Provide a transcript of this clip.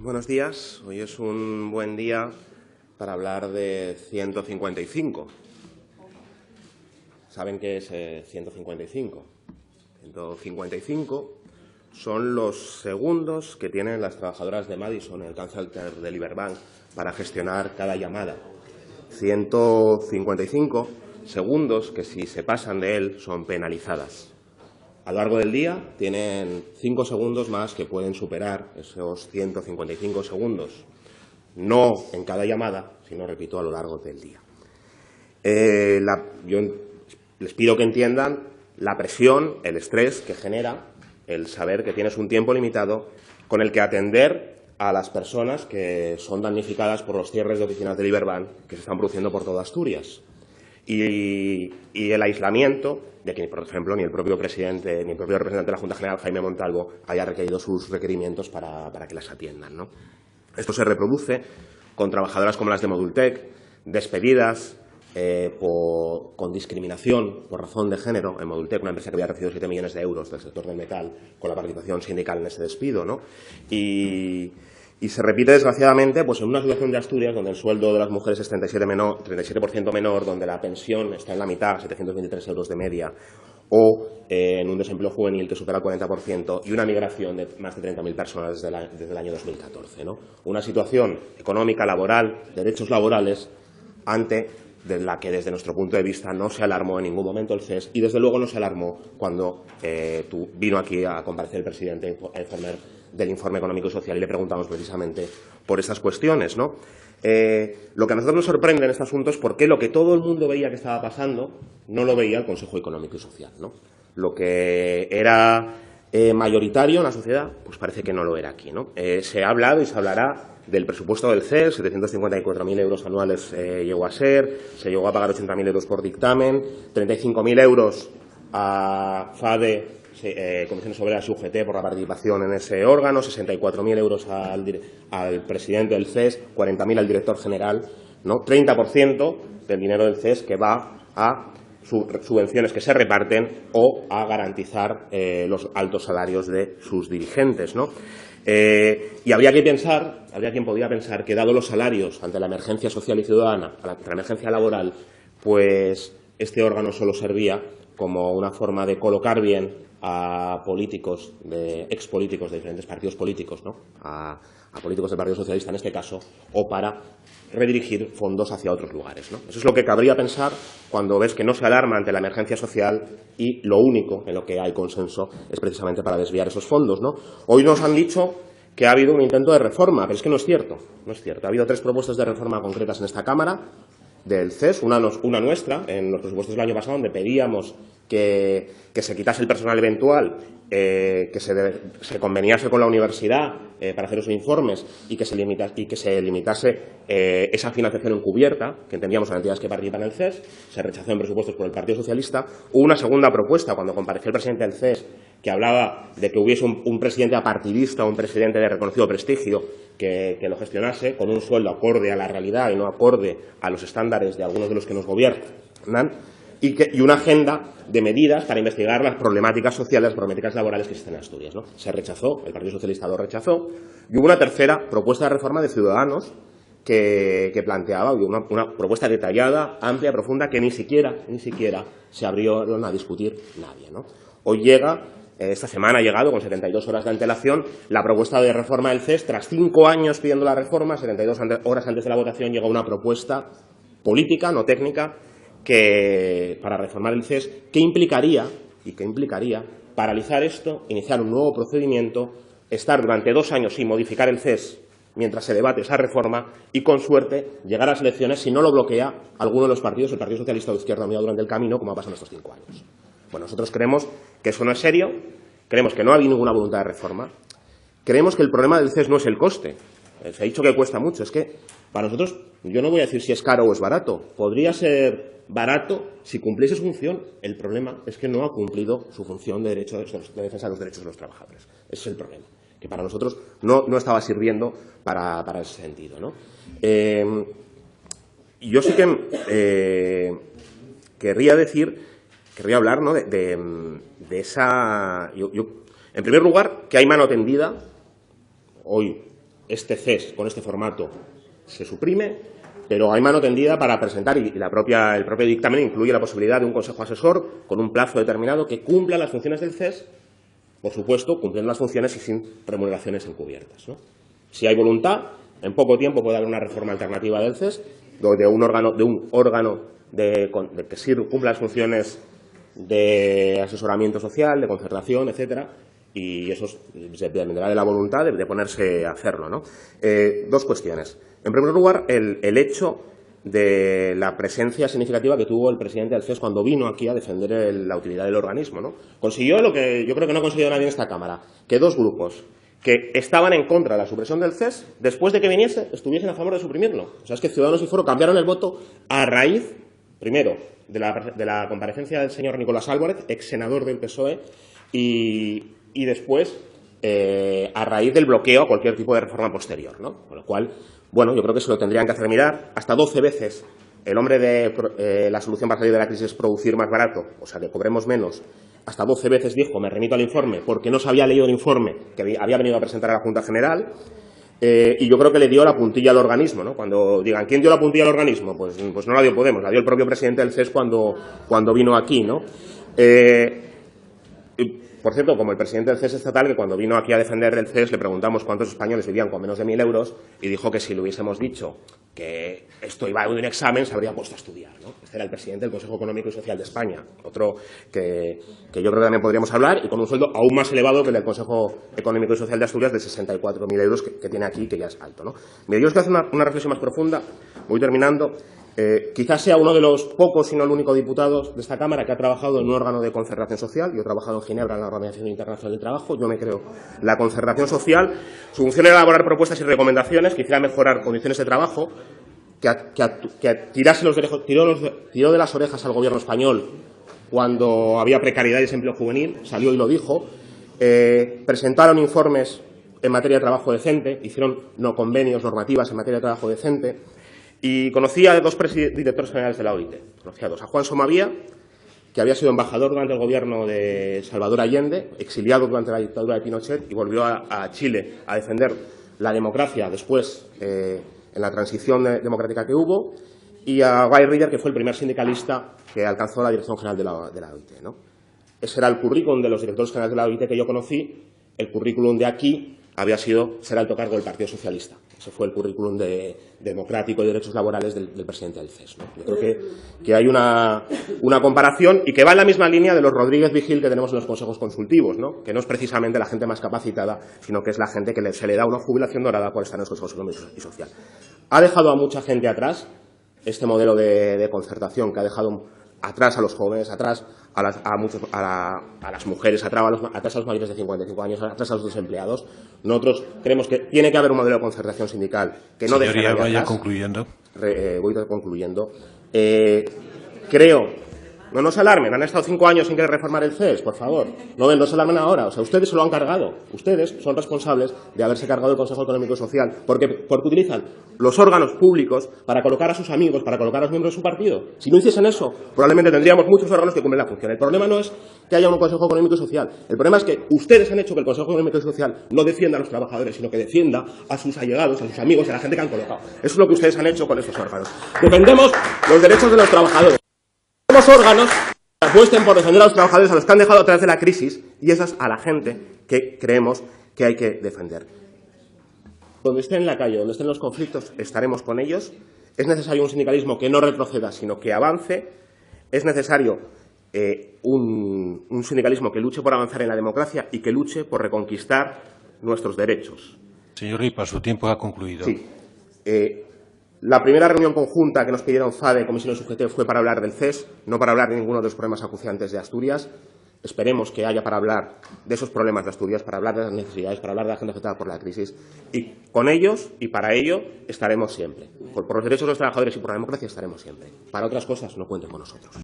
Buenos días. Hoy es un buen día para hablar de 155. ¿Saben qué es 155? 155 son los segundos que tienen las trabajadoras de Madison, el call center de Liberbank, para gestionar cada llamada. 155 segundos que, si se pasan de él, son penalizadas. A lo largo del día tienen 5 segundos más que pueden superar esos 155 segundos, no en cada llamada, sino, repito, a lo largo del día. Yo les pido que entiendan la presión, el estrés que genera el saber que tienes un tiempo limitado con el que atender a las personas que son damnificadas por los cierres de oficinas de Liberbank que se están produciendo por toda Asturias. Y el aislamiento de que, por ejemplo, ni el propio presidente ni el propio representante de la Junta General, Jaime Montalvo, haya requerido sus requerimientos para que las atiendan, ¿no? Esto se reproduce con trabajadoras como las de Modultec, despedidas con discriminación por razón de género. En Modultec, una empresa que había recibido 7 millones de euros del sector del metal, con la participación sindical en ese despido, ¿no? Y se repite, desgraciadamente, pues en una situación de Asturias donde el sueldo de las mujeres es 37% menor, donde la pensión está en la mitad, 723 euros de media, o en un desempleo juvenil que supera el 40% y una migración de más de 30.000 personas desde el año 2014, ¿no? Una situación económica, laboral, derechos laborales, de la que, desde nuestro punto de vista, no se alarmó en ningún momento el CES y, desde luego, no se alarmó cuando vino aquí a comparecer el presidente a informar del informe económico y social, y le preguntamos precisamente por estas cuestiones, ¿no? Lo que a nosotros nos sorprende en este asunto es por qué lo que todo el mundo veía que estaba pasando no lo veía el Consejo Económico y Social, ¿no? Lo que era mayoritario en la sociedad, pues parece que no lo era aquí, ¿no? Se ha hablado y se hablará del presupuesto del CES, 754.000 euros anuales llegó a ser, se llegó a pagar 80.000 euros por dictamen, 35.000 euros a FADE, Comisiones Obreras y UGT por la participación en ese órgano, 64.000 euros al presidente del CES, 40.000 al director general, ¿no? 30% del dinero del CES que va a subvenciones que se reparten o a garantizar los altos salarios de sus dirigentes, ¿no? Y habría quien podía pensar que, dado los salarios ante la emergencia social y ciudadana, ante la emergencia laboral, pues este órgano solo servía como una forma de colocar bien a políticos, expolíticos de diferentes partidos políticos, ¿no? A políticos del Partido Socialista en este caso, o para redirigir fondos hacia otros lugares, ¿no? Eso es lo que cabría pensar cuando ves que no se alarma ante la emergencia social y lo único en lo que hay consenso es precisamente para desviar esos fondos, ¿no? Hoy nos han dicho que ha habido un intento de reforma, pero es que no es cierto, no es cierto. Ha habido 3 propuestas de reforma concretas en esta Cámara del CES, una nuestra, en los presupuestos del año pasado, donde pedíamos que se quitase el personal eventual, que se conveniase con la universidad para hacer esos informes y que se limitase esa financiación encubierta que entendíamos a las entidades que participan en el CES. Se rechazó en presupuestos por el Partido Socialista. Hubo una segunda propuesta cuando compareció el presidente del CES, que hablaba de que hubiese un presidente apartidista, un presidente de reconocido prestigio que lo gestionase con un sueldo acorde a la realidad y no acorde a los estándares de algunos de los que nos gobiernan, y una agenda de medidas para investigar las problemáticas sociales, las problemáticas laborales que existen en Asturias, ¿no? Se rechazó, el Partido Socialista lo rechazó, y hubo una tercera propuesta de reforma de Ciudadanos que planteaba una propuesta detallada, amplia, profunda, que ni siquiera se abrieron a discutir nadie, ¿no? Hoy llega, esta semana ha llegado, con 72 horas de antelación, la propuesta de reforma del CES. Tras 5 años pidiendo la reforma, 72 horas antes de la votación, llega una propuesta política, no técnica, para reformar el CES, que implicaría paralizar esto, iniciar un nuevo procedimiento, estar durante 2 años sin modificar el CES mientras se debate esa reforma y, con suerte, llegar a las elecciones si no lo bloquea alguno de los partidos, el Partido Socialista o Izquierda Unida, durante el camino, como ha pasado en estos 5 años. Bueno, nosotros creemos que eso no es serio, creemos que no ha habido ninguna voluntad de reforma, creemos que el problema del CES no es el coste. Se ha dicho que cuesta mucho, es que para nosotros, yo no voy a decir si es caro o es barato, podría ser barato si cumpliese su función. El problema es que no ha cumplido su función de defensa de los derechos de los trabajadores. Ese es el problema, que para nosotros no estaba sirviendo para ese sentido, ¿no? Yo sí que querría hablar, ¿no?, de esa... en primer lugar, que hay mano tendida hoy este CES con este formato se suprime, pero hay mano tendida para presentar, y el propio dictamen incluye la posibilidad de un consejo asesor con un plazo determinado que cumpla las funciones del CES, por supuesto, cumpliendo las funciones y sin remuneraciones encubiertas, ¿no? Si hay voluntad, en poco tiempo puede haber una reforma alternativa del CES, de un órgano que sí cumpla las funciones de asesoramiento social, de concertación, etcétera, y eso dependerá de la voluntad de ponerse a hacerlo, ¿no? Dos cuestiones. En primer lugar, el hecho de la presencia significativa que tuvo el presidente del CES cuando vino aquí a defender la utilidad del organismo, ¿no? Consiguió lo que yo creo que no ha conseguido nadie en esta Cámara, que dos grupos que estaban en contra de la supresión del CES, después de que viniese, estuviesen a favor de suprimirlo. O sea, es que Ciudadanos y Foro cambiaron el voto a raíz, primero, de la comparecencia del señor Nicolás Álvarez, ex senador del PSOE, y después a raíz del bloqueo a cualquier tipo de reforma posterior, ¿no? Con lo cual, bueno, yo creo que se lo tendrían que hacer mirar. Hasta 12 veces el hombre de la solución para salir de la crisis es producir más barato, o sea, que cobremos menos. Hasta 12 veces dijo, me remito al informe, porque no se había leído el informe que había venido a presentar a la Junta General. Y yo creo que le dio la puntilla al organismo, ¿no? Cuando digan, ¿quién dio la puntilla al organismo? Pues no la dio Podemos, la dio el propio presidente del CES cuando vino aquí, ¿no? Por cierto, como el presidente del CES estatal, que cuando vino aquí a defender el CES le preguntamos cuántos españoles vivían con menos de 1.000 euros y dijo que si le hubiésemos dicho que esto iba de un examen se habría puesto a estudiar, ¿no? Este era el presidente del Consejo Económico y Social de España, otro que yo creo que también podríamos hablar, y con un sueldo aún más elevado que el del Consejo Económico y Social de Asturias de 64.000 euros que tiene aquí, que ya es alto, ¿no? Mira, yo os quiero hacer una reflexión más profunda, voy terminando. Quizás sea uno de los pocos, si no el único diputado de esta Cámara que ha trabajado en un órgano de concertación social. Yo he trabajado en Ginebra, en la Organización Internacional del Trabajo. Yo me creo la concertación social. Su función era elaborar propuestas y recomendaciones que hicieran mejorar condiciones de trabajo, que tiró de las orejas al gobierno español cuando había precariedad y desempleo juvenil, salió y lo dijo. Presentaron informes en materia de trabajo decente, hicieron convenios, normativas en materia de trabajo decente. Y conocí a dos directores generales de la OIT. Conocí a dos. A Juan Somavía, que había sido embajador durante el gobierno de Salvador Allende, exiliado durante la dictadura de Pinochet, y volvió a Chile a defender la democracia después, en la transición democrática que hubo. Y a Guy Ryder, que fue el primer sindicalista que alcanzó la dirección general de la OIT, ¿no? Ese era el currículum de los directores generales de la OIT que yo conocí. El currículum de aquí había sido ser alto cargo del Partido Socialista. Ese fue el currículum democrático y de derechos laborales del presidente del CES, ¿no? Yo creo que hay una comparación y que va en la misma línea de los Rodríguez Vigil que tenemos en los consejos consultivos, ¿no? Que no es precisamente la gente más capacitada, sino que es la gente que se le da una jubilación dorada por estar en los consejos económicos y social. Ha dejado a mucha gente atrás este modelo de concertación, que ha dejado atrás a los jóvenes, atrás a las mujeres, atrás a los mayores de 55 años, atrás a los desempleados. Nosotros creemos que tiene que haber un modelo de concertación sindical que no deje a nadie atrás. Vaya concluyendo. Voy concluyendo. Creo... No se alarmen, han estado 5 años sin querer reformar el CES, por favor. No se alarmen ahora. O sea, ustedes se lo han cargado. Ustedes son responsables de haberse cargado el Consejo Económico y Social porque utilizan los órganos públicos para colocar a sus amigos, para colocar a los miembros de su partido. Si no hiciesen eso, probablemente tendríamos muchos órganos que cumplen la función. El problema no es que haya un Consejo Económico y Social. El problema es que ustedes han hecho que el Consejo Económico y Social no defienda a los trabajadores, sino que defienda a sus allegados, a sus amigos, a la gente que han colocado. Eso es lo que ustedes han hecho con estos órganos. Defendemos los derechos de los trabajadores. Los órganos apuesten por defender a los trabajadores, a los que han dejado a través de la crisis, y esa es a la gente que creemos que hay que defender. Donde estén en la calle, donde estén los conflictos, estaremos con ellos. Es necesario un sindicalismo que no retroceda, sino que avance. Es necesario un sindicalismo que luche por avanzar en la democracia y que luche por reconquistar nuestros derechos. Señor Ripa, su tiempo ha concluido. Sí. La primera reunión conjunta que nos pidieron FADE, Comisiones UGT, fue para hablar del CES, no para hablar de ninguno de los problemas acuciantes de Asturias. Esperemos que haya para hablar de esos problemas de Asturias, para hablar de las necesidades, para hablar de la gente afectada por la crisis. Y con ellos y para ello estaremos siempre. Por los derechos de los trabajadores y por la democracia estaremos siempre. Para otras cosas no cuenten con nosotros.